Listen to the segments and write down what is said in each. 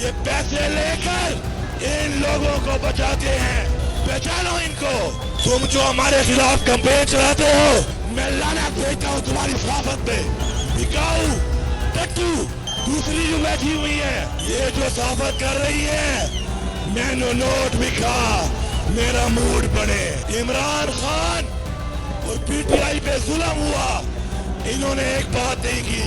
ये पैसे लेकर इन लोगों को बचाते हैं, पहचानो इनको। तुम जो हमारे खिलाफ कैंपेन चलाते हो, मैं लानत भेजता हूँ तुम्हारी सहाफत पे। बिकाऊ टट्टू दूसरी जो बैठी हुई है, ये जो सहाफत कर रही है, मैंने नोट बिका, मेरा मूड बने। इमरान खान और पीटीआई पे जुल्म हुआ, इन्होंने एक बात नहीं की,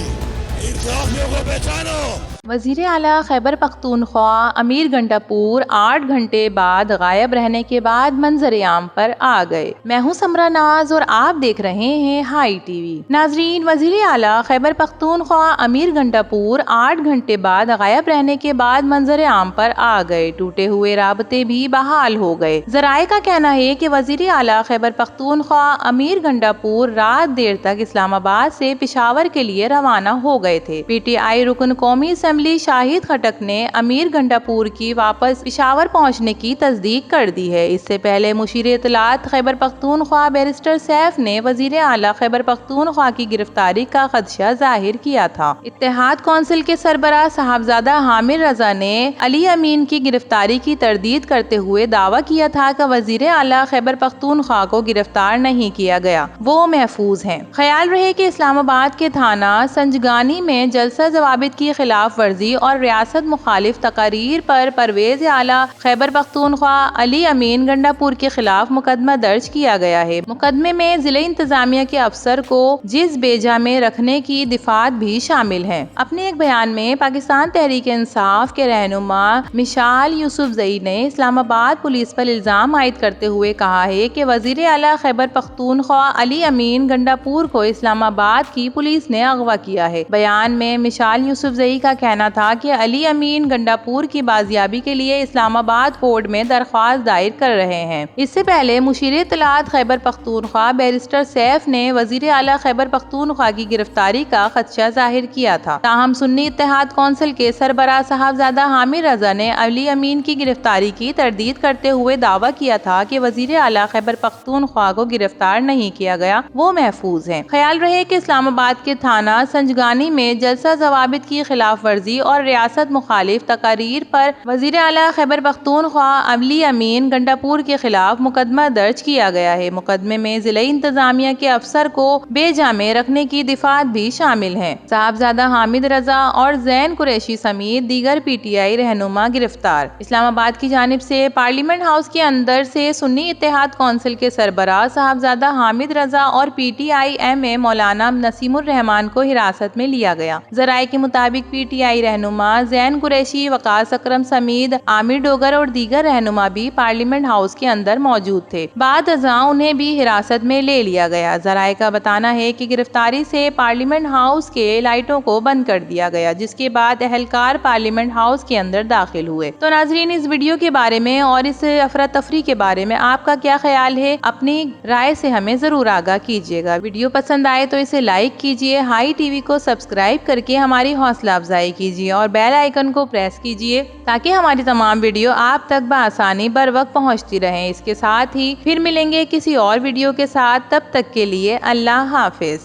इंसाफियों को पहचानो। वज़ीर आला खैबर पख्तूनख्वा अमीर गंडापुर 8 घंटे बाद गायब रहने के बाद मंजर आम पर आ गए। मैं हूं समरा नाज और आप देख रहे हैं हाई टीवी। नाजरीन, वज़ीर आला खैबर पख्तूनख्वा अमीर गंडापुर 8 घंटे बाद गायब रहने के बाद मंजर आम पर आ गए। टूटे हुए राबते भी बहाल हो गए। ज़राए का कहना है कि वज़ीर आला खैबर पख्तूनख्वा अमीर गंडापुर रात देर तक इस्लामाबाद से पेशावर के लिए रवाना हो गए थे। PTI रुकन कौमी शाहिद खटक ने अमीर गंडापुर की वापस पेशावर पहुंचने की तस्दीक कर दी है। इससे पहले मुशीर इत्तलात खैबर पख्तूनख्वा बैरिस्टर सैफ ने वज़ीर आला खैबर पख्तूनख्वा की गिरफ्तारी का खदशा जाहिर किया था। इत्तेहाद कौंसिल के सरबराह साहबजादा हामिद रजा ने अली अमीन की गिरफ्तारी की तरदीद करते हुए दावा किया था कि वज़ीर आला खैबर पख्तूनख्वा को गिरफ्तार नहीं किया गया, वो महफूज हैं। ख्याल रहे कि इस्लामाबाद के थाना संजगानी में जलसा जवाबित की खिलाफ वर्जी और रियासत मुखालिफ तकारीर पर परवेज आला खैबर पख्तूनख्वा अली अमीन गंडापुर के खिलाफ मुकदमा दर्ज किया गया है। मुकदमे में जिले इंतजामिया के अफसर को जिस बेजा में रखने की दिफात भी शामिल है। अपने एक बयान में पाकिस्तान तहरीक इंसाफ के रहनुमा मिशाल यूसुफजई ने इस्लामाबाद पुलिस पर इल्जाम आयद करते हुए कहा है कि वज़ीर आला खैबर पख्तूनख्वा अली अमीन गंडापुर को इस्लामाबाद की पुलिस ने अगवा किया है। बयान में मिशाल यूसुफजई का कहना था कि अली अमीन गंडापुर की बाजियाबी के लिए इस्लामाबाद कोर्ट में दरख्वास्त दायर कर रहे हैं। इससे पहले मुशीर इत्तलात खैबर पख्तूनख्वा बैरिस्टर सैफ ने वज़ीर आला खैबर पख्तूनख्वा की गिरफ्तारी का खदशा जाहिर किया था। ताहम सुन्नी इत्तेहाद कौंसिल के सरबराह साहबजादा हामिद रजा ने अली अमीन की गिरफ्तारी की तरदीद करते हुए दावा किया था कि वज़ीर आला खैबर पख्तूनख्वा को गिरफ्तार नहीं किया गया, वो महफूज हैं। ख्याल रहे कि इस्लामाबाद के थाना संजगानी में जलसा जवाबित की खिलाफ वर्जी और रियासत मुखालिफ तकारीर पर वज़ीर आला खैबर पख्तूनख्वा अली अमीन गंडापुर के खिलाफ मुकदमा दर्ज किया गया है। मुकदमे में जिले इंतजामिया के अफसर को बेजा में रखने की दिफात भी शामिल है। साहबजादा हामिद रजा और जैन कुरैशी समेत दीगर PTI रहनुमा गिरफ्तार। इस्लामाबाद की जानिब से पार्लियामेंट हाउस के अंदर से सुन्नी इत्तेहाद कौंसिल के सरबराह साहबजादा हामिद रजा और PTI MA मौलाना नसीमुर रहमान को हिरासत में लिया गया। ज़राए के मुताबिक PTI रहनुमा जैन कुरैशी, वकास अकरम समीद, आमिर डोगर और दीगर रहनुमा भी पार्लियामेंट हाउस के अंदर मौजूद थे। बाद अज़ां उन्हें भी हिरासत में ले लिया गया। ज़राए का बताना है कि गिरफ्तारी से पार्लियामेंट हाउस के लाइटों को बंद कर दिया गया, जिसके बाद अहलकार पार्लियामेंट हाउस के अंदर दाखिल हुए। तो नाजरीन, इस वीडियो के बारे में और इस अफरा तफरी के बारे में आपका क्या ख्याल है, अपनी राय से हमें जरूर आगाह कीजिएगा। वीडियो पसंद आए तो इसे लाइक कीजिए, हाई टीवी को सब्सक्राइब करके हमारी हौसला अफजाई कीजिए और बेल आइकन को प्रेस कीजिए ताकि हमारी तमाम वीडियो आप तक बआसानी बर वक्त पहुंचती रहें। इसके साथ ही फिर मिलेंगे किसी और वीडियो के साथ, तब तक के लिए अल्लाह हाफिज।